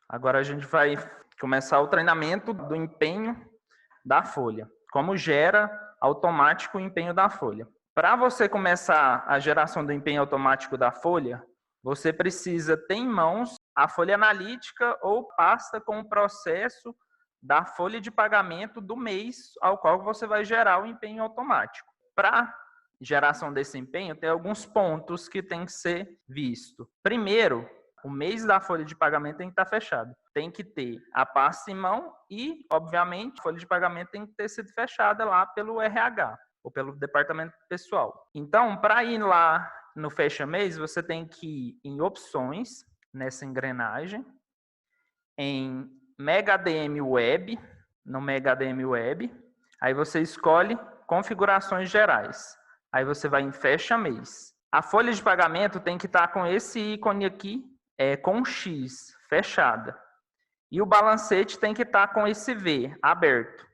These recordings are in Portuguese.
Agora a gente vai começar o treinamento do empenho da folha. Como gera automático o empenho da folha. Para você começar a geração do empenho automático da folha, você precisa ter em mãos a folha analítica ou pasta com o processo da folha de pagamento do mês ao qual você vai gerar o empenho automático. Para geração desse empenho, tem alguns pontos que tem que ser visto. Primeiro, o mês da folha de pagamento tem que estar fechado. Tem que ter a pasta em mão e, obviamente, a folha de pagamento tem que ter sido fechada lá pelo RH ou pelo departamento pessoal. Então, para ir lá no fecha mês, você tem que ir em opções, nessa engrenagem, em Mega ADM Web, no Mega ADM Web, aí você escolhe configurações gerais. Aí você vai em fecha mês. A folha de pagamento tem que estar com esse ícone aqui, com X, fechada. E o balancete tem que estar com esse V, aberto,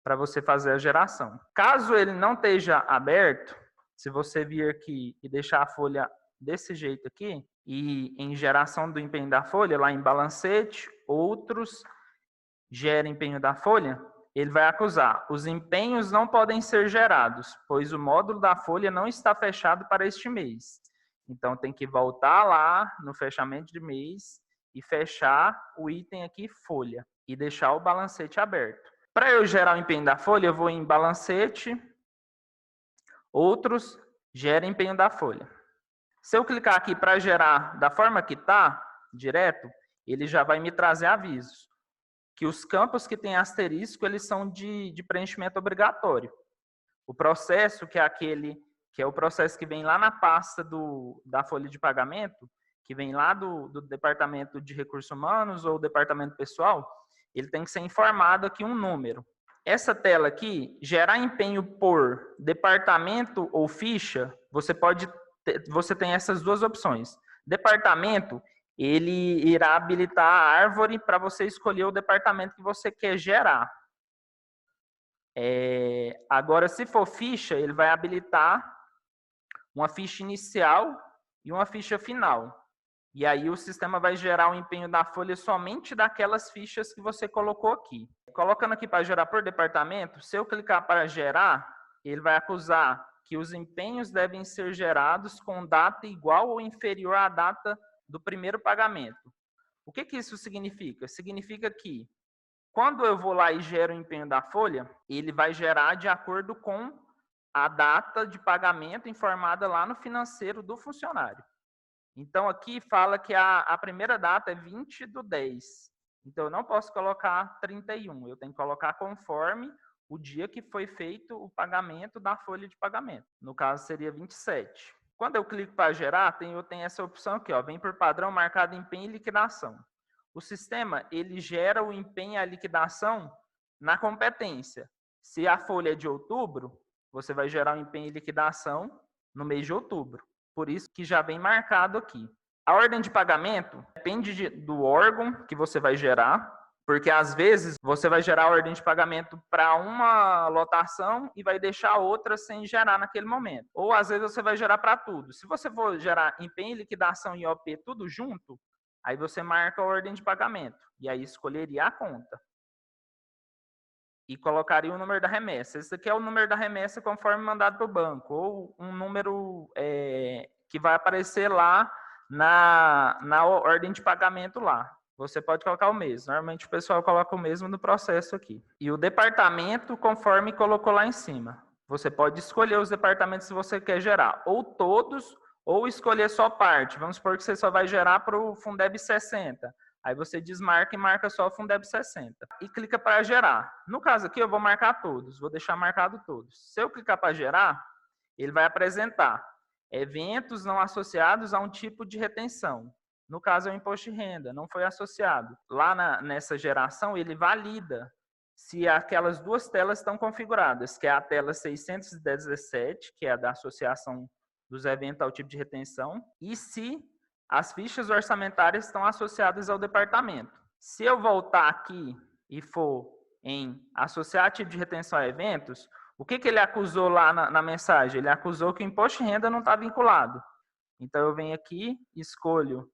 para você fazer a geração. Caso ele não esteja aberto, se você vir aqui e deixar a folha desse jeito aqui, e em geração do empenho da folha, lá em balancete, outros gera empenho da folha, ele vai acusar: os empenhos não podem ser gerados, pois o módulo da folha não está fechado para este mês. Então, tem que voltar lá no fechamento de mês e fechar o item aqui, folha, e deixar o balancete aberto. Para eu gerar o empenho da folha, eu vou em balancete, outros, gera empenho da folha. Se eu clicar aqui para gerar da forma que está, direto, ele já vai me trazer avisos. Que os campos que têm asterisco, eles são de preenchimento obrigatório. O processo, que é o processo que vem lá na pasta da folha de pagamento, que vem lá do departamento de recursos humanos ou departamento pessoal, ele tem que ser informado aqui um número. Essa tela aqui, gerar empenho por departamento ou ficha, você tem essas duas opções. Departamento, ele irá habilitar a árvore para você escolher o departamento que você quer gerar. Agora, se for ficha, ele vai habilitar uma ficha inicial e uma ficha final. E aí o sistema vai gerar o empenho da folha somente daquelas fichas que você colocou aqui. Colocando aqui para gerar por departamento, se eu clicar para gerar, ele vai acusar que os empenhos devem ser gerados com data igual ou inferior à data do primeiro pagamento. O que isso significa? Significa que quando eu vou lá e gero o empenho da folha, ele vai gerar de acordo com a data de pagamento informada lá no financeiro do funcionário. Então, aqui fala que a primeira data é 20/10. Então, eu não posso colocar 31. Eu tenho que colocar conforme o dia que foi feito o pagamento da folha de pagamento. No caso, seria 27. Quando eu clico para gerar, eu tenho essa opção aqui, ó, vem por padrão marcado empenho e liquidação. O sistema, ele gera o empenho e a liquidação na competência. Se a folha é de outubro, você vai gerar o empenho e liquidação no mês de outubro. Por isso que já vem marcado aqui. A ordem de pagamento depende do órgão que você vai gerar, porque às vezes você vai gerar a ordem de pagamento para uma lotação e vai deixar outra sem gerar naquele momento. Ou às vezes você vai gerar para tudo. Se você for gerar empenho, liquidação e OP tudo junto, aí você marca a ordem de pagamento e aí escolheria a conta. E colocaria o número da remessa. Esse aqui é o número da remessa conforme mandado para o banco, ou um número que vai aparecer lá na ordem de pagamento lá. Você pode colocar o mesmo. Normalmente o pessoal coloca o mesmo no processo aqui. E o departamento conforme colocou lá em cima. Você pode escolher os departamentos que você quer gerar, ou todos, ou escolher só parte. Vamos supor que você só vai gerar para o Fundeb 60. Aí você desmarca e marca só o Fundeb 60. E clica para gerar. No caso aqui, eu vou marcar todos. Vou deixar marcado todos. Se eu clicar para gerar, ele vai apresentar eventos não associados a um tipo de retenção. No caso, é o imposto de renda. Não foi associado. Lá nessa geração, ele valida se aquelas duas telas estão configuradas, que é a tela 617, que é a da associação dos eventos ao tipo de retenção, e se as fichas orçamentárias estão associadas ao departamento. Se eu voltar aqui e for em associar tipo de retenção a eventos, o que ele acusou lá na mensagem? Ele acusou que o imposto de renda não está vinculado. Então, eu venho aqui, escolho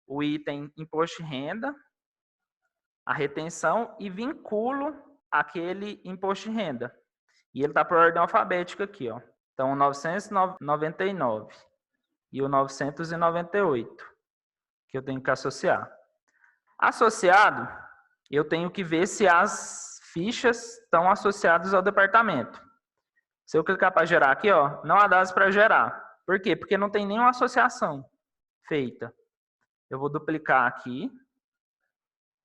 o item imposto de renda, a retenção e vinculo aquele imposto de renda. E ele está por ordem alfabética aqui, ó. Então, o 999 e o 998, que eu tenho que associar. Associado, eu tenho que ver se as fichas estão associadas ao departamento. Se eu clicar para gerar aqui, ó, não há dados para gerar. Por quê? Porque não tem nenhuma associação feita. Eu vou duplicar aqui.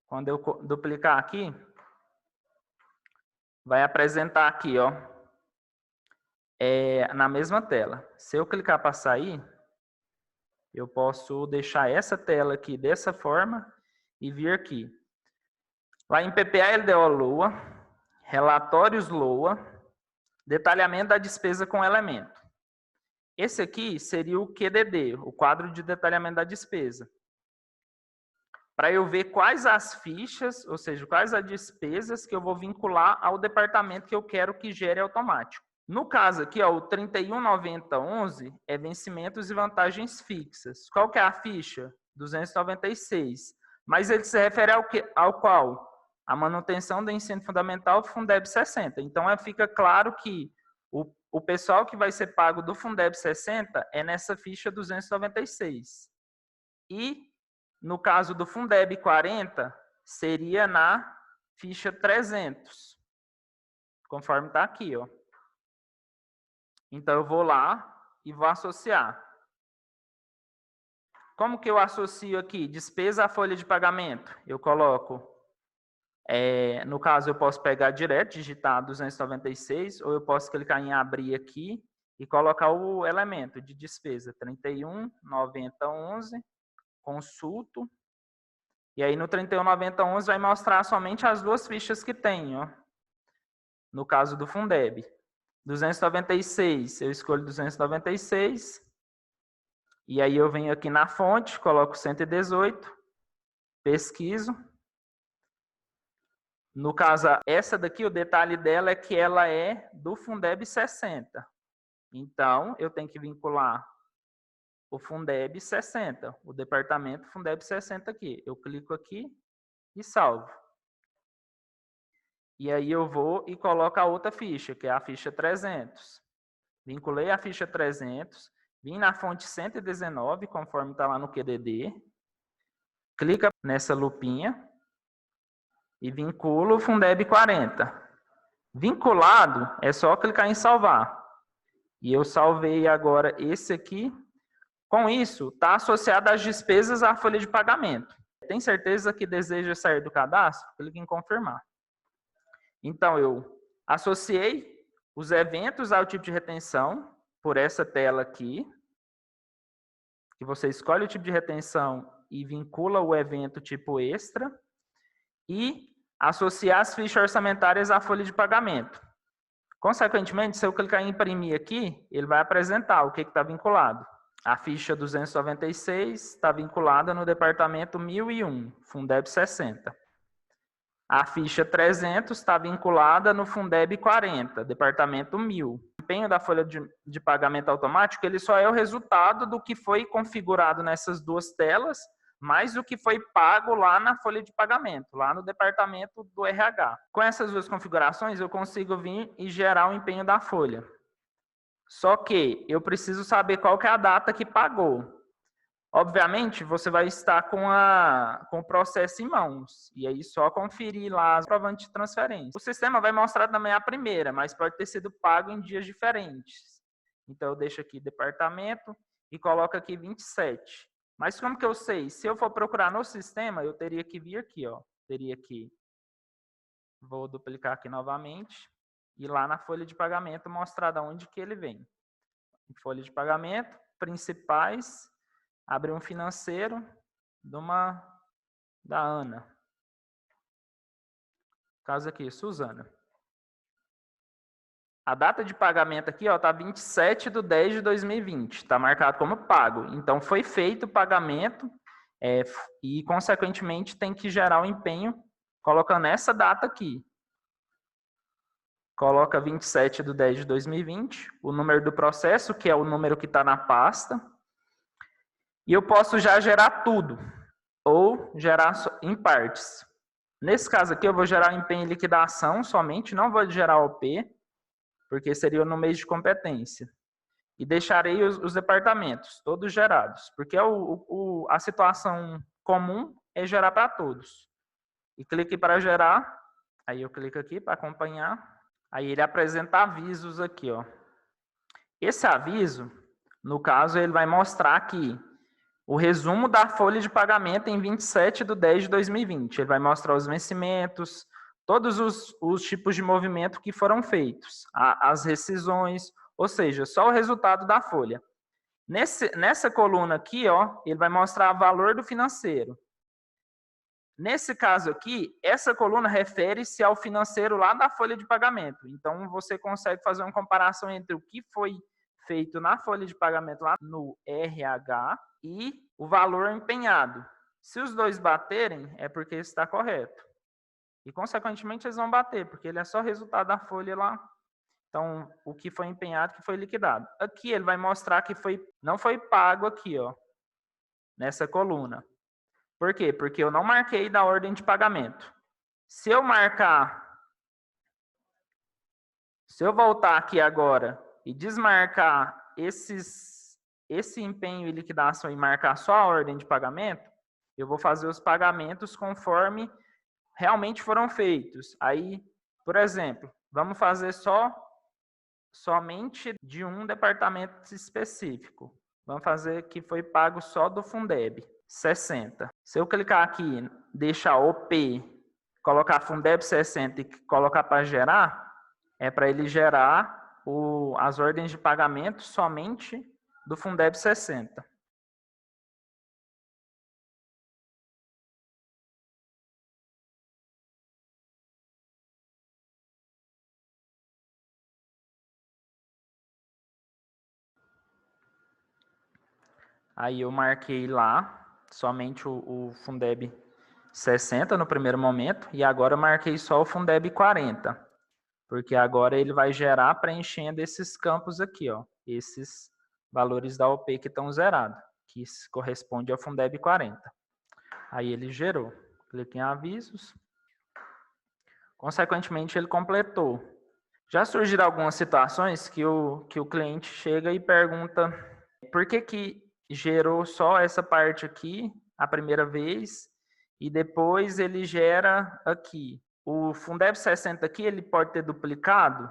Quando eu duplicar aqui, vai apresentar aqui, ó, na mesma tela. Se eu clicar para sair, eu posso deixar essa tela aqui dessa forma e vir aqui. Lá em PPA LDO LOA, relatórios LOA, detalhamento da despesa com elemento. Esse aqui seria o QDD, o quadro de detalhamento da despesa. Para eu ver quais as fichas, ou seja, quais as despesas que eu vou vincular ao departamento que eu quero que gere automático. No caso aqui, ó, o 319011 é vencimentos e vantagens fixas. Qual que é a ficha? 296. Mas ele se refere ao qual? A manutenção do ensino fundamental Fundeb 60. Então, fica claro que o pessoal que vai ser pago do Fundeb 60 é nessa ficha 296. E, no caso do Fundeb 40, seria na ficha 300. Conforme está aqui, ó. Então, eu vou lá e vou associar. Como que eu associo aqui? Despesa à folha de pagamento. Eu coloco, no caso, eu posso pegar direto, digitar 296, ou eu posso clicar em abrir aqui e colocar o elemento de despesa, 319011, consulto. E aí, no 319011, vai mostrar somente as duas fichas que tem, ó. No caso do Fundeb. 296, eu escolho 296. E aí eu venho aqui na fonte, coloco 118, pesquiso. No caso, essa daqui, o detalhe dela é que ela é do Fundeb 60. Então, eu tenho que vincular o Fundeb 60, o departamento Fundeb 60 aqui. Eu clico aqui e salvo. E aí eu vou e coloco a outra ficha, que é a ficha 300. Vinculei a ficha 300, vim na fonte 119, conforme está lá no QDD. Clica nessa lupinha e vinculo o Fundeb 40. Vinculado, é só clicar em salvar. E eu salvei agora esse aqui. Com isso, está associado às despesas à folha de pagamento. Tem certeza que deseja sair do cadastro? Clique em confirmar. Então, eu associei os eventos ao tipo de retenção por essa tela aqui, que você escolhe o tipo de retenção e vincula o evento tipo extra, e associar as fichas orçamentárias à folha de pagamento. Consequentemente, se eu clicar em imprimir aqui, ele vai apresentar o que está vinculado. A ficha 296 está vinculada no departamento 1001, Fundeb 60. A ficha 300 está vinculada no Fundeb 40, departamento 1000. O empenho da folha de pagamento automático, ele só é o resultado do que foi configurado nessas duas telas, mais o que foi pago lá na folha de pagamento, lá no departamento do RH. Com essas duas configurações, eu consigo vir e gerar o empenho da folha. Só que eu preciso saber qual que é a data que pagou. Obviamente, você vai estar com o processo em mãos. E aí, só conferir lá as comprovantes de transferência. O sistema vai mostrar também a primeira, mas pode ter sido pago em dias diferentes. Então, eu deixo aqui departamento e coloco aqui 27. Mas como que eu sei? Se eu for procurar no sistema, eu teria que vir aqui, ó. Vou duplicar aqui novamente. E lá na folha de pagamento mostrar de onde que ele vem. Folha de pagamento, principais... Abrir um financeiro da Ana. Caso aqui, Suzana. A data de pagamento aqui está 27/10/2020. Está marcado como pago. Então, foi feito o pagamento e, consequentemente, tem que gerar o empenho colocando essa data aqui. Coloca 27/10/2020, o número do processo, que é o número que está na pasta. E eu posso já gerar tudo, ou gerar em partes. Nesse caso aqui, eu vou gerar o empenho em liquidação somente, não vou gerar OP, porque seria no mês de competência. E deixarei os departamentos, todos gerados, porque a situação comum é gerar para todos. E clique para gerar, aí eu clico aqui para acompanhar, aí ele apresenta avisos aqui, ó. Esse aviso, no caso, ele vai mostrar aqui o resumo da folha de pagamento em 27/10/2020. Ele vai mostrar os vencimentos, todos os tipos de movimento que foram feitos, as rescisões, ou seja, só o resultado da folha. Nessa coluna aqui, ó, ele vai mostrar o valor do financeiro. Nesse caso aqui, essa coluna refere-se ao financeiro lá da folha de pagamento. Então, você consegue fazer uma comparação entre o que foi feito na folha de pagamento lá no RH e o valor empenhado. Se os dois baterem, é porque está correto. E, consequentemente, eles vão bater, porque ele é só resultado da folha lá. Então, o que foi empenhado, que foi liquidado. Aqui ele vai mostrar que não foi pago aqui, ó, nessa coluna. Por quê? Porque eu não marquei da ordem de pagamento. Se eu voltar aqui agora e desmarcar esse empenho e liquidação e marcar só a ordem de pagamento, eu vou fazer os pagamentos conforme realmente foram feitos. Aí, por exemplo, vamos fazer somente de um departamento específico. Vamos fazer que foi pago só do Fundeb, 60. Se eu clicar aqui, deixar OP, colocar Fundeb 60 e colocar para gerar, é para ele gerar as ordens de pagamento somente do Fundeb 60. Aí eu marquei lá somente o Fundeb 60 no primeiro momento e agora eu marquei só o Fundeb 40, porque agora ele vai gerar preenchendo esses campos aqui, ó, esses valores da OP que estão zerados, que corresponde ao Fundeb 40. Aí ele gerou. Clique em avisos. Consequentemente, ele completou. Já surgiram algumas situações que o cliente chega e pergunta por que gerou só essa parte aqui a primeira vez e depois ele gera aqui. O Fundeb 60 aqui, ele pode ter duplicado?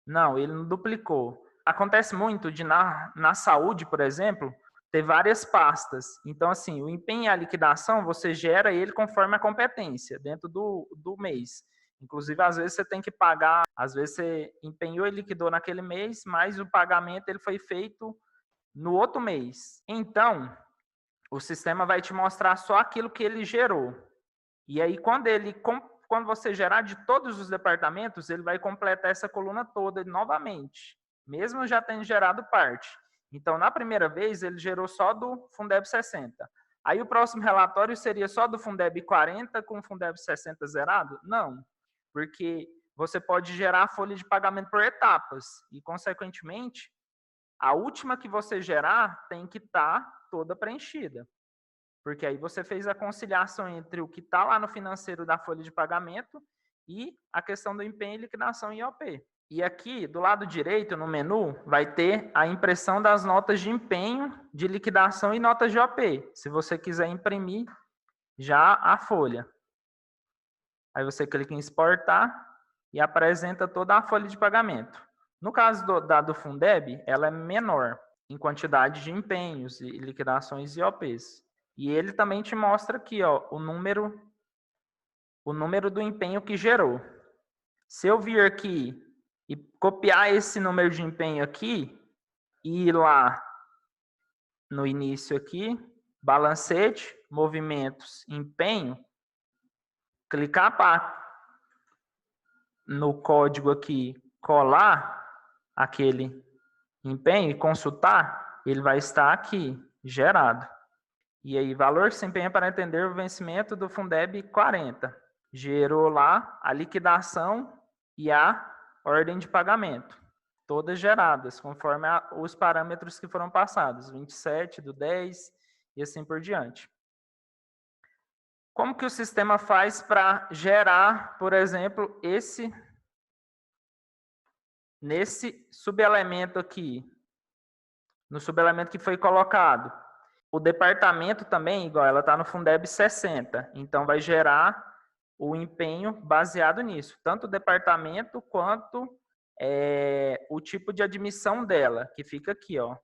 Não, ele não duplicou. Acontece muito de na saúde, por exemplo, ter várias pastas. Então, assim, o empenho e a liquidação, você gera ele conforme a competência, dentro do mês. Inclusive, às vezes você tem que pagar, às vezes você empenhou e liquidou naquele mês, mas o pagamento ele foi feito no outro mês. Então, o sistema vai te mostrar só aquilo que ele gerou. E aí, quando você gerar de todos os departamentos, ele vai completar essa coluna toda novamente, mesmo já tendo gerado parte. Então, na primeira vez, ele gerou só do Fundeb 60. Aí, o próximo relatório seria só do Fundeb 40 com o Fundeb 60 zerado? Não, porque você pode gerar a folha de pagamento por etapas e, consequentemente, a última que você gerar tem que estar toda preenchida. Porque aí você fez a conciliação entre o que está lá no financeiro da folha de pagamento e a questão do empenho e liquidação em IOP. E aqui, do lado direito, no menu, vai ter a impressão das notas de empenho, de liquidação e notas de IOP. Se você quiser imprimir já a folha. Aí você clica em exportar e apresenta toda a folha de pagamento. No caso do Fundeb, ela é menor em quantidade de empenhos e liquidações e IOPs. E ele também te mostra aqui, ó, o número do empenho que gerou. Se eu vir aqui e copiar esse número de empenho aqui e ir lá no início aqui, balancete, movimentos, empenho, clicar no código aqui, colar aquele empenho e consultar, ele vai estar aqui, gerado. E aí, valor que se empenha para entender o vencimento do Fundeb 40. Gerou lá a liquidação e a ordem de pagamento. Todas geradas, conforme os parâmetros que foram passados. 27 do 10 e assim por diante. Como que o sistema faz para gerar, por exemplo, nesse subelemento aqui, no subelemento que foi colocado? O departamento também, igual ela está no Fundeb 60, então vai gerar o empenho baseado nisso, tanto o departamento quanto o tipo de admissão dela, que fica aqui, ó,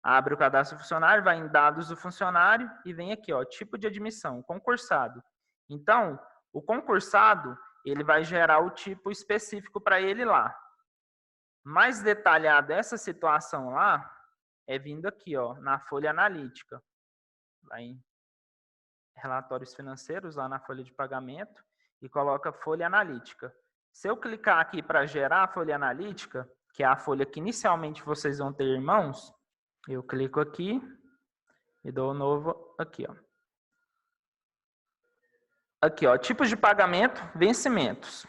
abre o cadastro do funcionário, vai em dados do funcionário e vem aqui, ó, tipo de admissão, concursado. Então, o concursado, ele vai gerar o tipo específico para ele lá. Mais detalhado essa situação lá é vindo aqui, ó, na folha analítica. Vai em relatórios financeiros, lá na folha de pagamento, e coloca folha analítica. Se eu clicar aqui para gerar a folha analítica, que é a folha que inicialmente vocês vão ter em mãos, eu clico aqui e dou um novo aqui, ó. Aqui, ó, tipos de pagamento, vencimentos.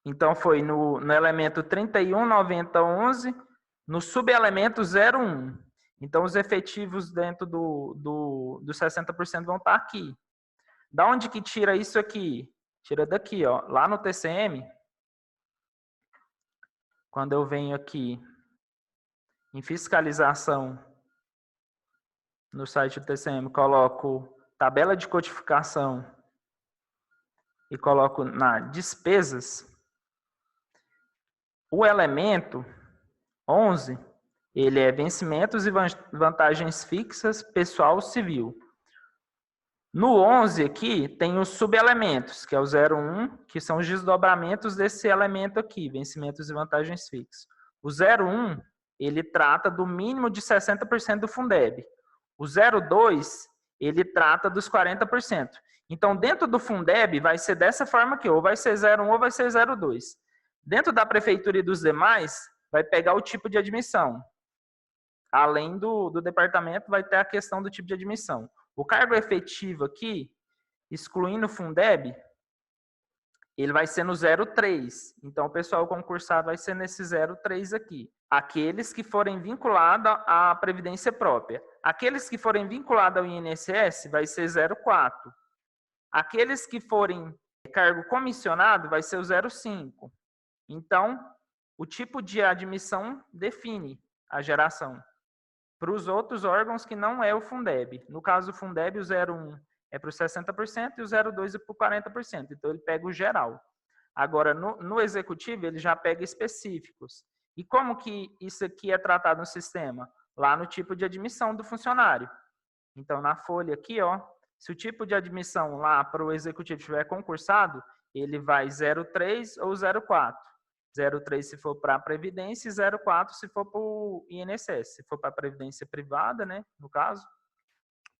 Então, foi no elemento 319011, no subelemento 01. Então, os efetivos dentro do 60% vão estar aqui. Da onde que tira isso aqui? Tira daqui, ó, lá no TCM. Quando eu venho aqui em fiscalização, no site do TCM, coloco tabela de codificação e coloco na despesas, o elemento 11, ele é vencimentos e vantagens fixas, pessoal civil. No 11 aqui, tem os subelementos, que é o 01, que são os desdobramentos desse elemento aqui, vencimentos e vantagens fixas. O 01, ele trata do mínimo de 60% do Fundeb. O 02, ele trata dos 40%. Então, dentro do Fundeb, vai ser dessa forma aqui, ou vai ser 01 ou vai ser 02. Dentro da prefeitura e dos demais, vai pegar o tipo de admissão. Além do departamento, vai ter a questão do tipo de admissão. O cargo efetivo aqui, excluindo o Fundeb, ele vai ser no 03. Então, o pessoal concursado vai ser nesse 03 aqui. Aqueles que forem vinculados à Previdência Própria. Aqueles que forem vinculados ao INSS, vai ser 04. Aqueles que forem cargo comissionado, vai ser o 05. Então, o tipo de admissão define a geração. Para os outros órgãos que não é o Fundeb. No caso do Fundeb, o 01 é para os 60% e o 02 é para o 40%. Então, ele pega o geral. Agora, no executivo, ele já pega específicos. E como que isso aqui é tratado no sistema? Lá no tipo de admissão do funcionário. Então, na folha aqui, ó, se o tipo de admissão lá para o executivo estiver concursado, ele vai 03 ou 04. 03 se for para a Previdência e 04 se for para o INSS. Se for para a Previdência Privada, né, no caso,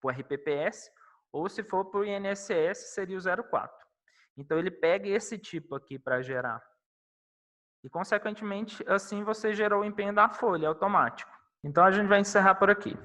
para o RPPS, ou se for para o INSS, seria o 04. Então, ele pega esse tipo aqui para gerar. E, consequentemente, assim você gerou o empenho da folha automático. Então, a gente vai encerrar por aqui.